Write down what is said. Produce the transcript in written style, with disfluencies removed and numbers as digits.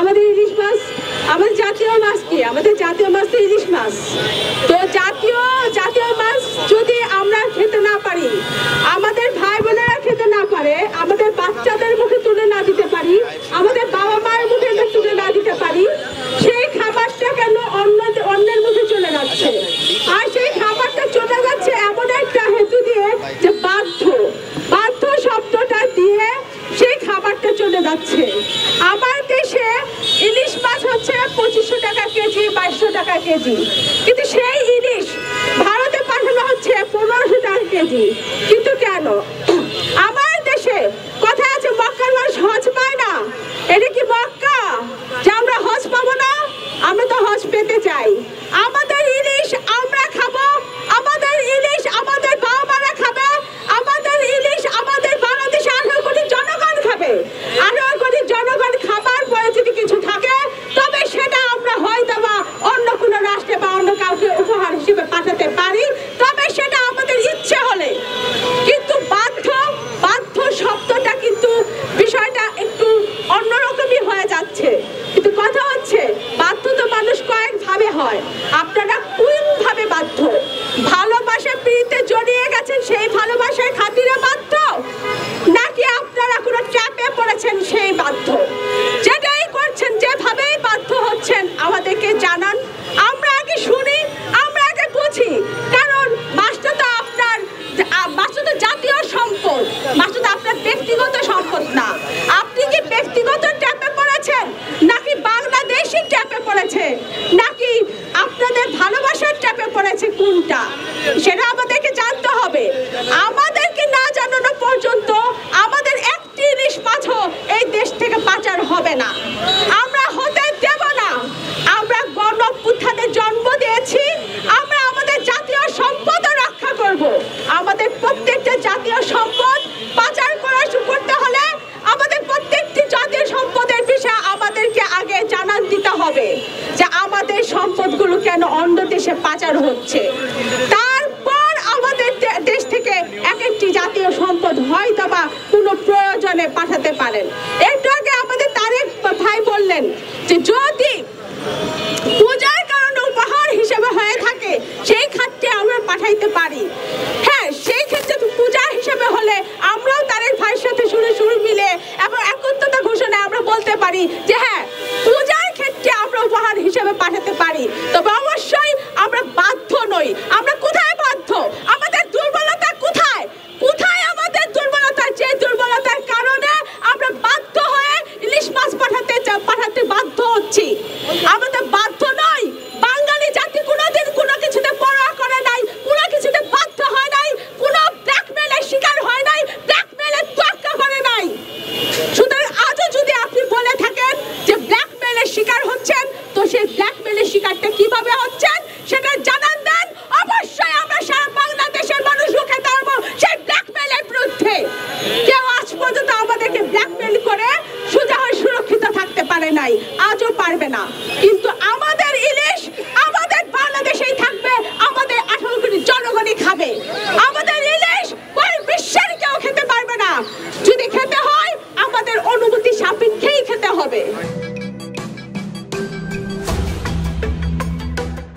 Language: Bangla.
আমাদের ইলিশ মাছ, আমাদের জাতীয় মাছ কি? আমাদের জাতীয় মাছ তো ইলিশ মাছ। তো জাতীয় মাছ যদি আমরা খেতে না পারি, আমাদের ভাই বোনেরা খেতে না পারে, আমাদের বাচ্চাদের মুখে তুলে না দিতে পারি, আমাদের বাবা মায়ের মুখে তুলে না দিতে পারি, সেই খাবারটা কেন অন্যের মুখে চলে যাচ্ছে? আর সেই খাবারটা চলে যাচ্ছে এমন একটা হেতু দিয়ে যে বাধ্য শব্দটা দিয়ে সেই খাবারটা চলে যাচ্ছে। আমার দেশে ইলিশ মাছ হচ্ছে 2500 টাকা কেজি, 2200 টাকা কেজি, কিন্তু সেই ইলিশ ভারতে পাঠানো হচ্ছে 1500 টাকা কেজি। কিন্তু কেন? আমার দেশে কথা আছে মক্কার মানুষ হজ পায় না। এটা কি মক্কা যে আমরা হজ পাবো না? আমরা তো হজ পেতে চাই। আমাদের ইলিশ আমরা খাবো, আমাদের ইলিশ আমাদের বাবা মারা খাবে, আমাদের ইলিশ আমাদের বাংলাদেশে 18 কোটি জনগণ খাবে। 18 কোটি জনগণ খাবার পরে যদি কিছু থাকে তবে সেটা আমরা হয়তো বা অন্য কোনো রাষ্ট্রে বা অন্য কাউকে উপহার হিসেবে পাঠাতে পারি, তবে সেটা আমাদের ইচ্ছে হলে। কিন্তু বাধ্য শব্দটা কিন্তু বিষয়টা একটু অন্যরকমই হয়ে যাচ্ছে। কিন্তু কথা হচ্ছে বাধ্য তো মানুষ কয়েক ভাবে হয়। আপনারা কোন ভাবে বাধ্য? ভালোবাসা প্রীতিতে জড়িয়ে গেছেন সেই ভালোবাসার খাতিরে বাধ্য, নাকি আপনারা কোনো চাপে পড়েছেন সেই বাধ্য? যেটাই করছেন, যেভাবেই বাধ্য হচ্ছেন আমাদেরকে জানান, আমরা আগে শুনি, আমরা আগে বুঝি। কারণ মাছটা তো জাতীয় সম্পদ, মাছটা তো আপনার ব্যক্তিগত সম্পদ না। আপনি কি ব্যক্তিগত ট্যাপে পড়েছেন, নাকি বাংলাদেশি ট্যাপে পড়েছে, নাকি আপনাদের ভালোবাসার ট্যাপে পড়েছে? কোনটা সেটা আমাদেরকে জানতে হবে। আমাদেরকে না জানানো পর্যন্ত আমাদের একটি ইলিশ মাছও এই দেশ থেকে পাচার হবে না, আমরা হতে দেব না। আমরা গণঅভ্যুত্থানে জন্ম দিয়েছি, আমরা আমাদের জাতীয় সম্পদ রক্ষা করব। আমাদের প্রত্যেকটা জাতীয় সম্পদ পাচার করতে হলে আমাদের প্রত্যেকটি জাতীয় সম্পদের বিষয়ে আমাদেরকে আগে জানান দিতে হবে যে আমাদের সম্পদগুলো কেন অন্য দেশে পাচার হচ্ছে। তারপর আমাদের দেশ থেকে এক একটি জাতীয় সম্পদ হয়তো বা কোনো প্রয়োজনে পাঠাতে পারেন। একটু আগে আমাদের তারেক ভাই বললেন যে যদি পূজার কারণে উপহার হিসেবে হয়ে থাকে সেই খাতে আমরা পাঠাইতে পারি। হ্যাঁ, সেই ক্ষেত্রে পূজা হিসেবে হলে আমরাও তারেক ভাইয়ের সাথে সুরে মিলে এবং একত্রতা ঘোষণায় আমরা বলতে পারি যে হ্যাঁ, পূজার ক্ষেত্রে আমরা উপহার হিসেবে পাঠাতে পারি। তবে অবশ্যই আমরা বাধ্য নই। আমরা কোথায় বাধ্য? আমাদের দুর্বলতা কোথায়? আমাদের দুর্বলতা? যে দুর্বলতার কারণে আমরা বাধ্য হয়ে ইলিশ মাছ পাঠাতে বাধ্য হচ্ছি। আমাদের বাধ্য নয়। বাঙালি জাতি কোনোদিন কোনো কিছুতে পরোয়া করে নাই, কোনো কিছুতে বাধ্য হয় নাই, কোনো ব্ল্যাকমেলের শিকার হয় নাই, ব্ল্যাকমেলের তোয়াক্কা করে নাই। সুতরাং আজও যদি আপনি বলে থাকেন যে ব্ল্যাকমেলের শিকার হচ্ছেন, তো সেই ব্ল্যাকমেলের শিকারটা কিভাবে হচ্ছেন সেটা জানান দেন। অবশ্যই আমরা সারা বাংলাদেশের মানুষ রুখে দাঁড়াবো সেই ব্ল্যাকমেলের বিরুদ্ধে। কেউ আজ পর্যন্ত আমাদেরকে ব্ল্যাকমেল করে সোজা হয়ে সুরক্ষিত থাকতে পারে নাই, আজও পারবে না। কিন্তু